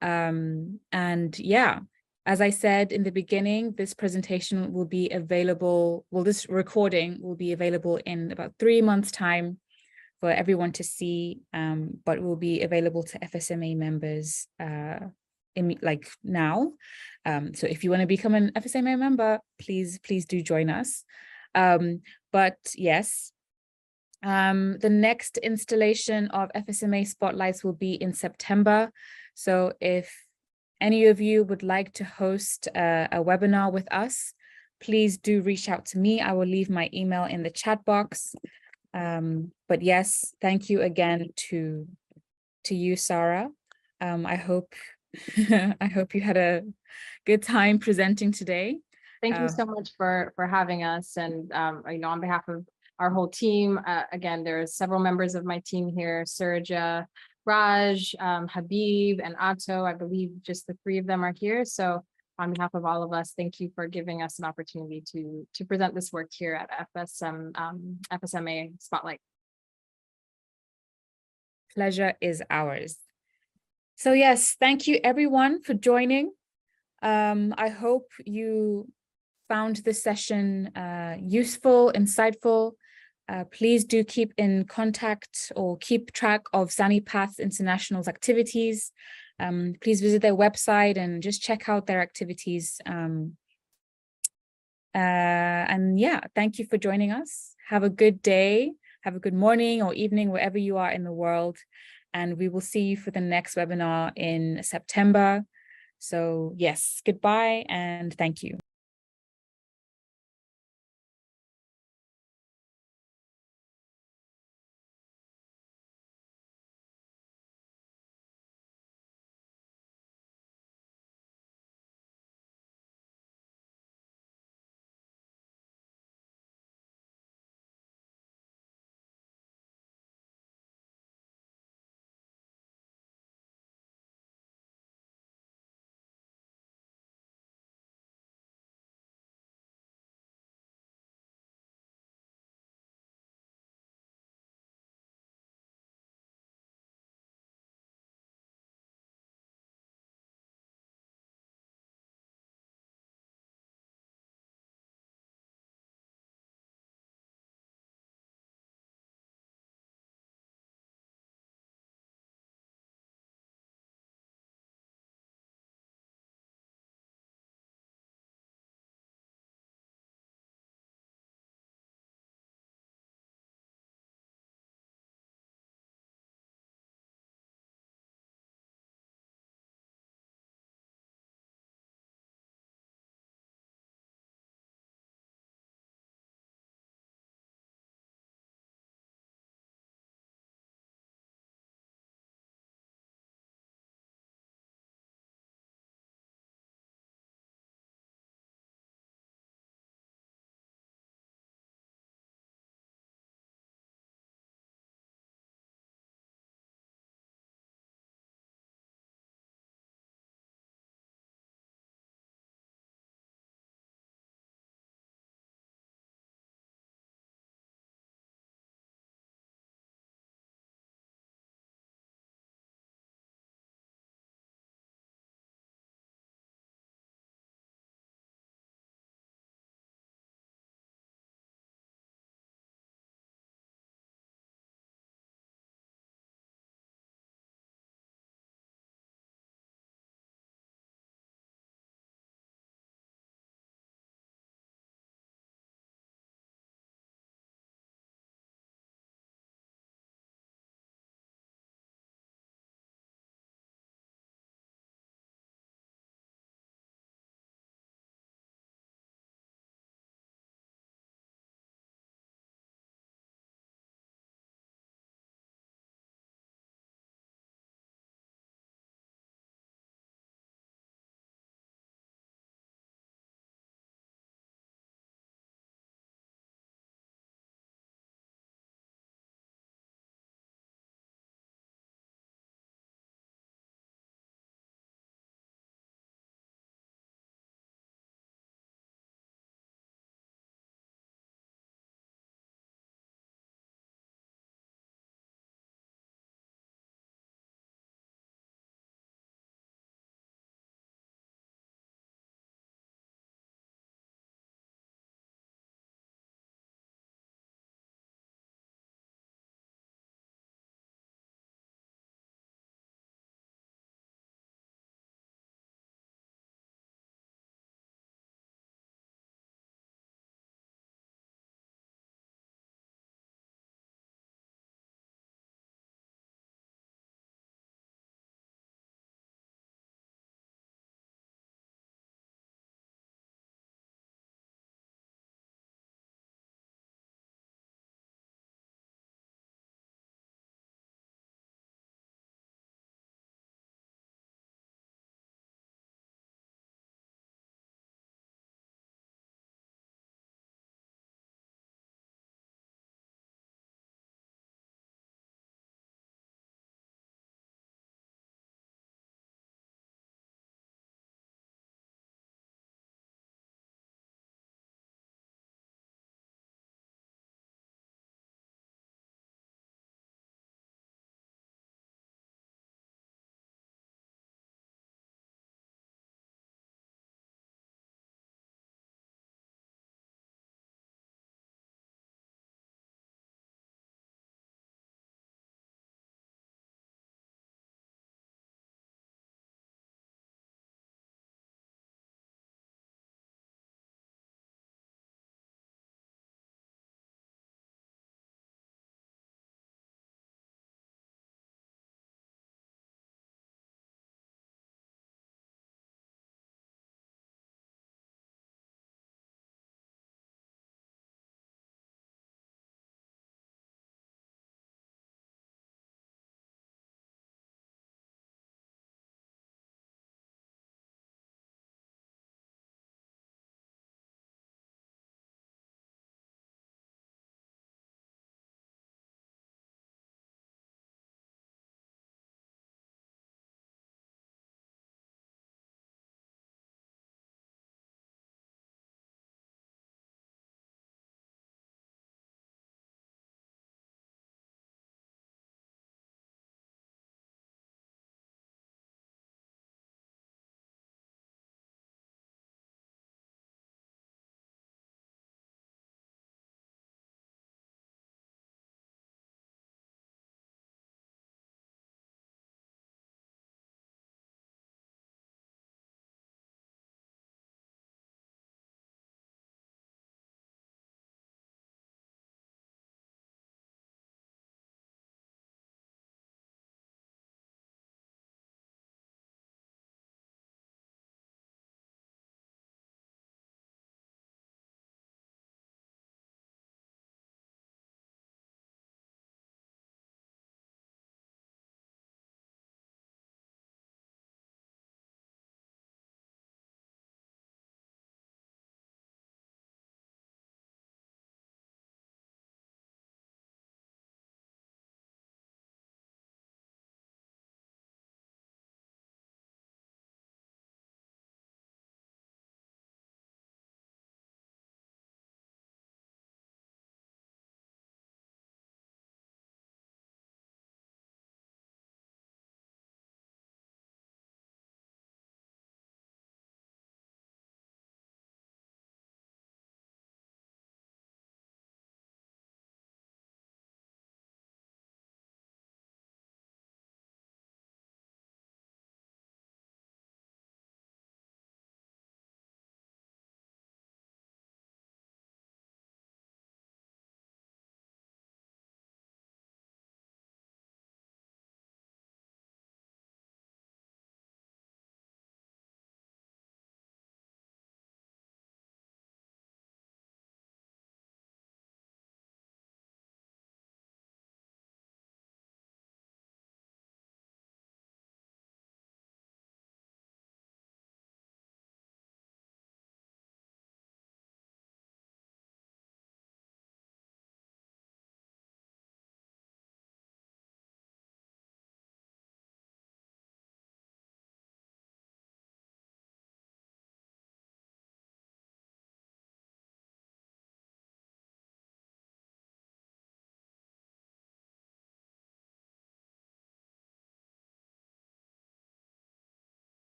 And yeah, as I said in the beginning, this presentation will be available, well, this recording will be available in about 3 months' time for everyone to see, but will be available to FSMA members like now. So if you want to become an FSMA member, please do join us. But yes, the next installation of FSMA Spotlights will be in September. So if any of you would like to host a webinar with us, please do reach out to me. I will leave my email in the chat box. But yes, thank you again to you, Sarah. I hope I hope you had a good time presenting today. Thank you so much for having us. And on behalf of our whole team, again, there are several members of my team here: Surja, Raj, Habib, and Atto. I believe just the 3 of them are here. So on behalf of all of us, thank you for giving us an opportunity to present this work here at FSMA Spotlight. Pleasure is ours. So yes, thank you everyone for joining. I hope you found this session useful, insightful. Please do keep in contact or keep track of SaniP International's activities. Please visit their website and just check out their activities. And yeah, thank you for joining us. Have a good day, have a good morning or evening, wherever you are in the world. And we will see you for the next webinar in September. So yes, goodbye and thank you.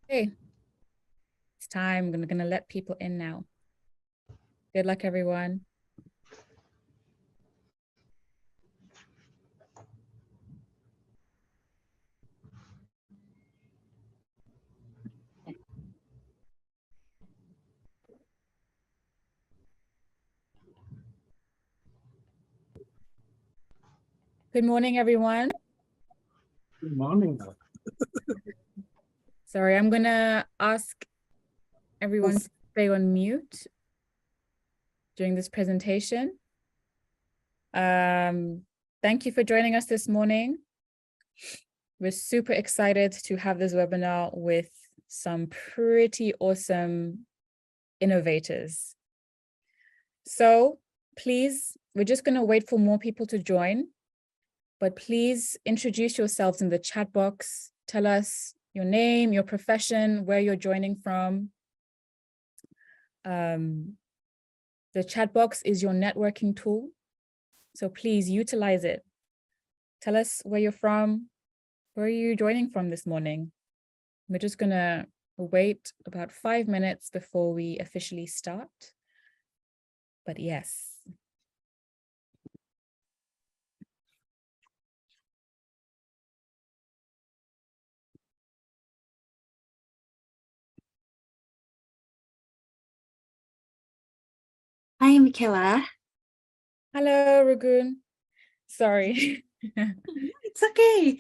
Okay, it's time. I'm gonna let people in now. Good luck, everyone. Good morning, everyone. Good morning. Sorry, I'm gonna ask everyone to stay on mute during this presentation. Thank you for joining us this morning. We're super excited to have this webinar with some pretty awesome innovators. So please, we're just gonna wait for more people to join, but please introduce yourselves in the chat box. Tell us your name, your profession, where you're joining from. The chat box is your networking tool, so please utilize it. Tell us where you're from, where are you joining from this morning? We're just gonna wait about 5 minutes before we officially start. But yes. Hi, Michaela. Hello, Ragun. Sorry. It's okay.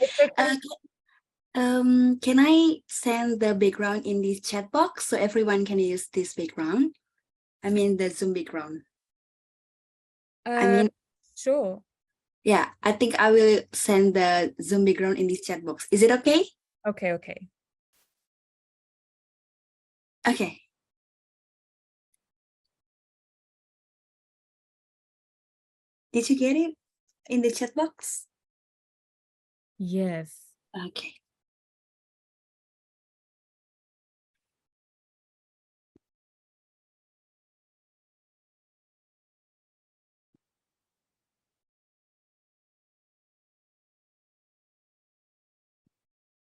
Can I send the background in this chat box so everyone can use this background? I mean, the Zoom background. Sure. Yeah, I think I will send the Zoom background in this chat box. Is it okay? Okay, okay. Okay. Did you get it in the chat box? Yes. Okay.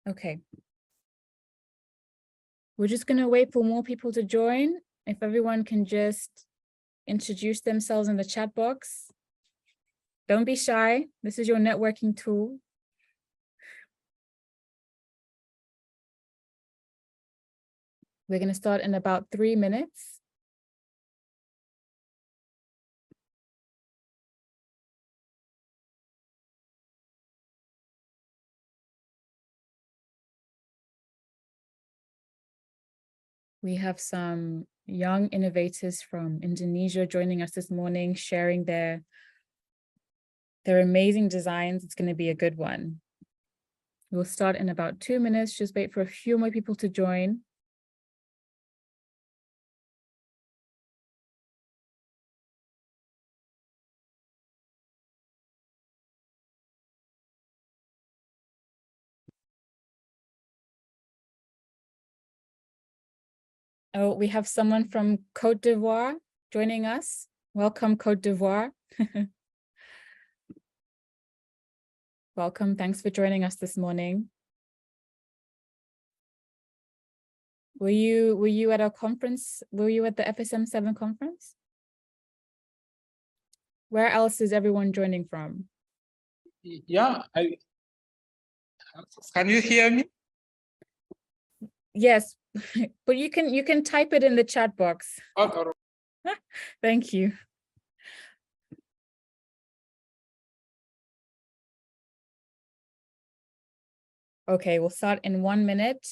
Okay. We're just gonna wait for more people to join. If everyone can just introduce themselves in the chat box. Don't be shy. This is your networking tool. We're gonna start in about 3 minutes. We have some young innovators from Indonesia joining us this morning, sharing their amazing designs. It's going to be a good one. We'll start in about 2 minutes. Just wait for a few more people to join. Oh, we have someone from Côte d'Ivoire joining us. Welcome, Côte d'Ivoire. Welcome. Thanks for joining us this morning. Were you at our conference? Were you at the FSM7 conference? Where else is everyone joining from? Yeah, can you hear me? Yes, but you can type it in the chat box. Oh, Thank you. Okay, we'll start in 1 minute.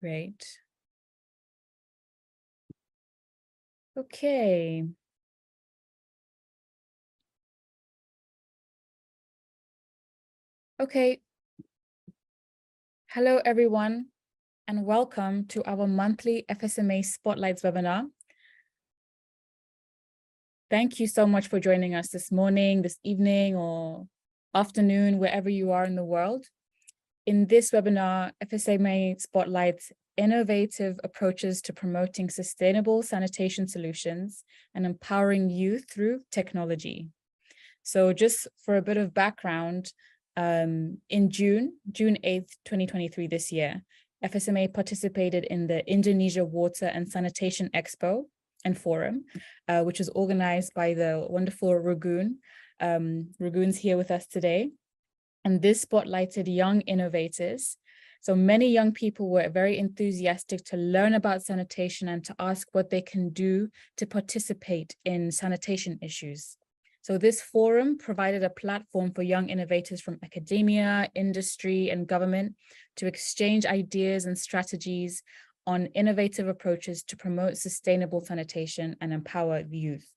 Great. Okay. Okay. Hello, everyone, and welcome to our monthly FSMA Spotlights webinar. Thank you so much for joining us this morning, this evening, or afternoon, wherever you are in the world. In this webinar, FSMA Spotlights innovative approaches to promoting sustainable sanitation solutions and empowering youth through technology. So just for a bit of background, in June 8th, 2023 this year, FSMA participated in the Indonesia Water and Sanitation Expo and Forum, which was organized by the wonderful Ragoon. Ragoon's here with us today. And this spotlighted young innovators. So many young people were very enthusiastic to learn about sanitation and to ask what they can do to participate in sanitation issues. So this forum provided a platform for young innovators from academia, industry, and government to exchange ideas and strategies on innovative approaches to promote sustainable sanitation and empower the youth.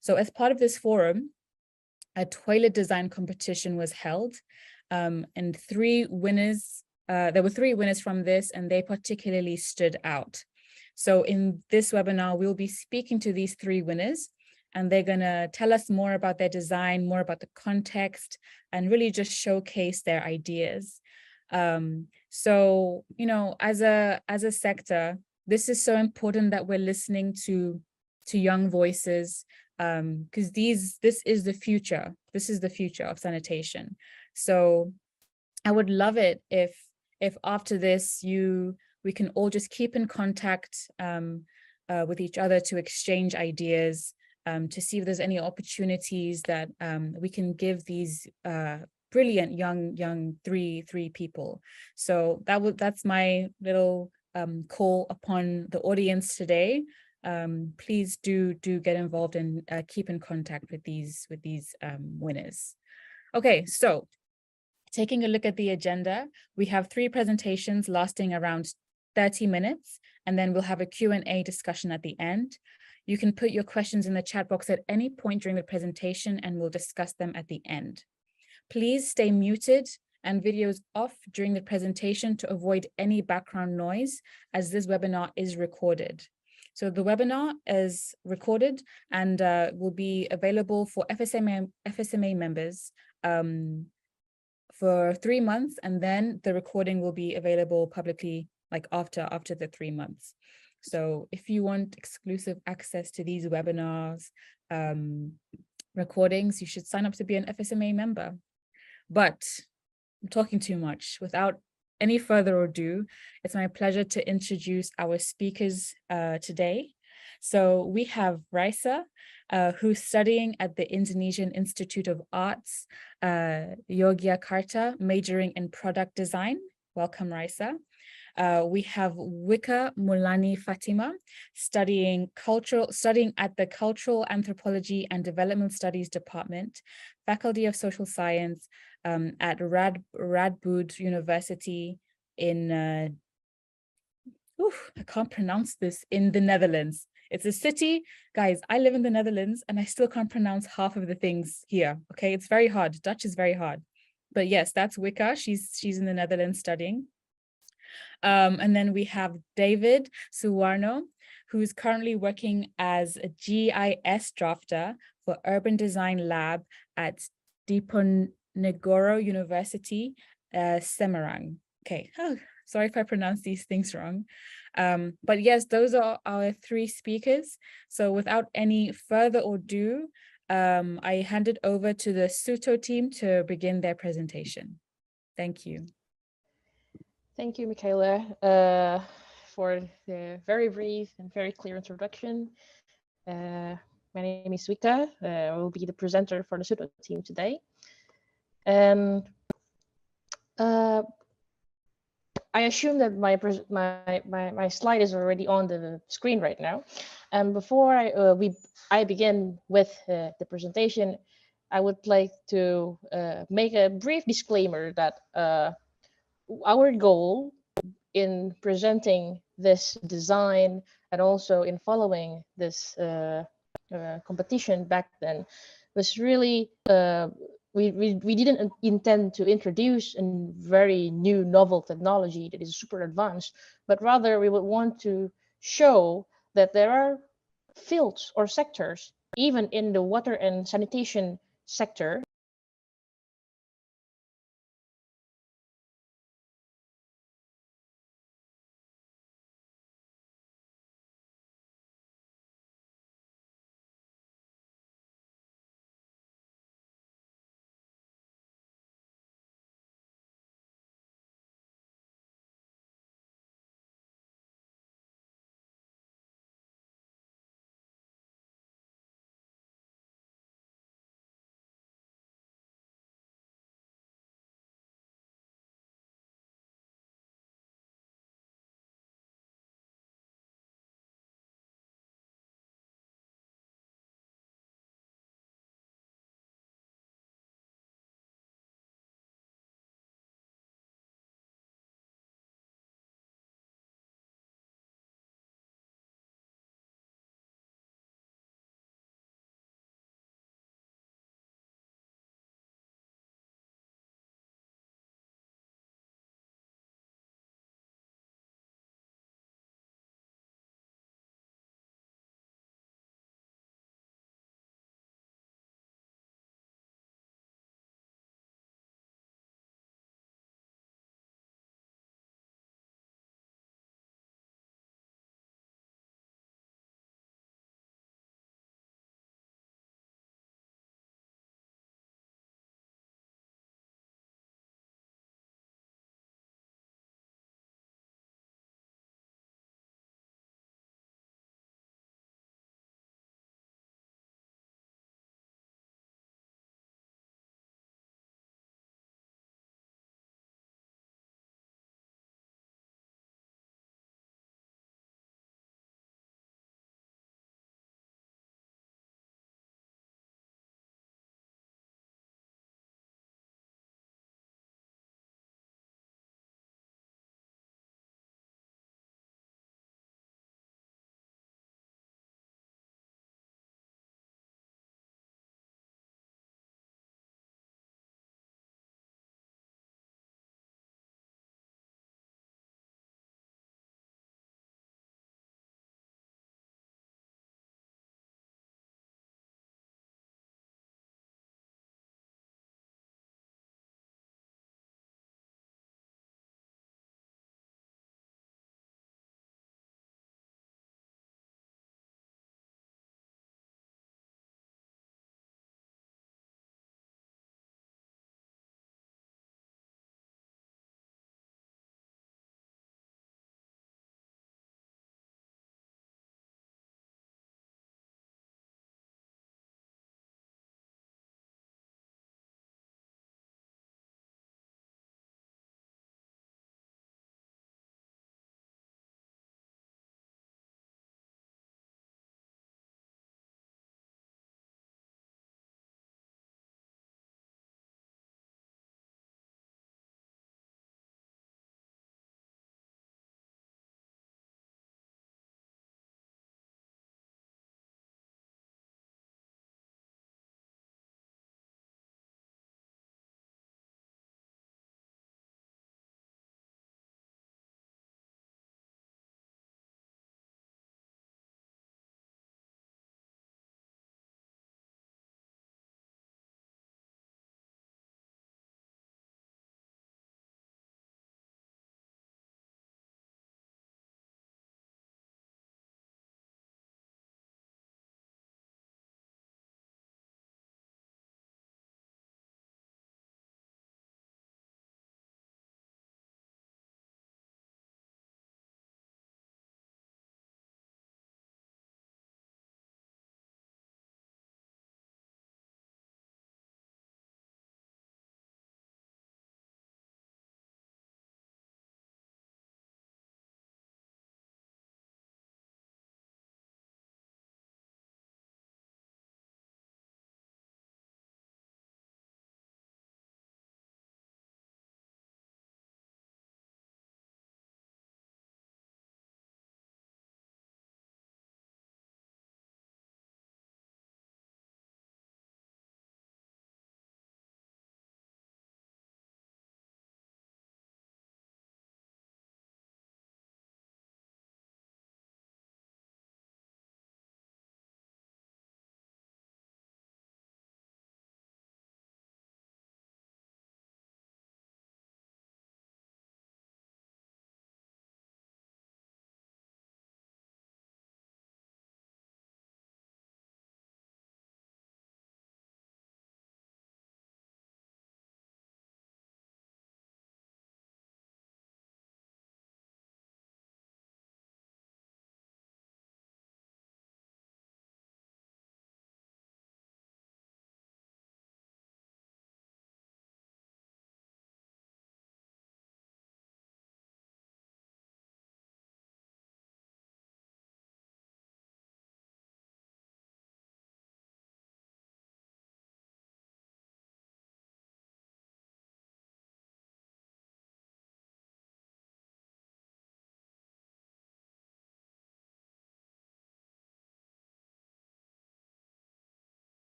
So as part of this forum, a toilet design competition was held, and there were 3 winners from this, and they particularly stood out. So in this webinar, we'll be speaking to these 3 winners, and they're gonna tell us more about their design, more about the context, and really just showcase their ideas. So, you know, as a sector, this is so important that we're listening to young voices, because this is the future. This is the future of sanitation. So I would love it if after this we can all just keep in contact with each other to exchange ideas, to see if there's any opportunities that we can give these brilliant young three people. So that's my little call upon the audience today. Please do get involved and keep in contact with these winners. Okay, so taking a look at the agenda, we have 3 presentations lasting around 30 minutes, and then we'll have a Q&A discussion at the end. You can put your questions in the chat box at any point during the presentation, and we'll discuss them at the end. Please stay muted and videos off during the presentation to avoid any background noise, as this webinar is recorded. So the webinar is recorded and will be available for FSMA members for 3 months, and then the recording will be available publicly like after the 3 months. So if you want exclusive access to these webinars, recordings, you should sign up to be an FSMA member. But I'm talking too much. Without any further ado, it's my pleasure to introduce our speakers today. So we have Raisa, who's studying at the Indonesian Institute of Arts, Yogyakarta, majoring in product design. Welcome, Raisa. We have Wika Mulani Fatima, studying at the Cultural Anthropology and Development Studies Department, Faculty of Social Science at Radboud University in, I can't pronounce this, in the Netherlands. It's a city. Guys, I live in the Netherlands and I still can't pronounce half of the things here, okay? It's very hard. Dutch is very hard. But yes, that's Wika. She's in the Netherlands studying. And then we have David Suwarno, who's currently working as a GIS drafter for Urban Design Lab at Diponegoro University, Semarang. Okay, sorry if I pronounced these things wrong. But yes, those are our 3 speakers. So without any further ado, I hand it over to the SUTO team to begin their presentation. Thank you. Thank you, Michaela, for the very brief and very clear introduction. My name is Wika. I will be the presenter for the SUTO team today. And I assume that my slide is already on the screen right now. And before I begin with the presentation, I would like to make a brief disclaimer that our goal in presenting this design and also in following this competition back then was really we didn't intend to introduce a very new novel technology that is super advanced, but rather we would want to show that there are fields or sectors, even in the water and sanitation sector,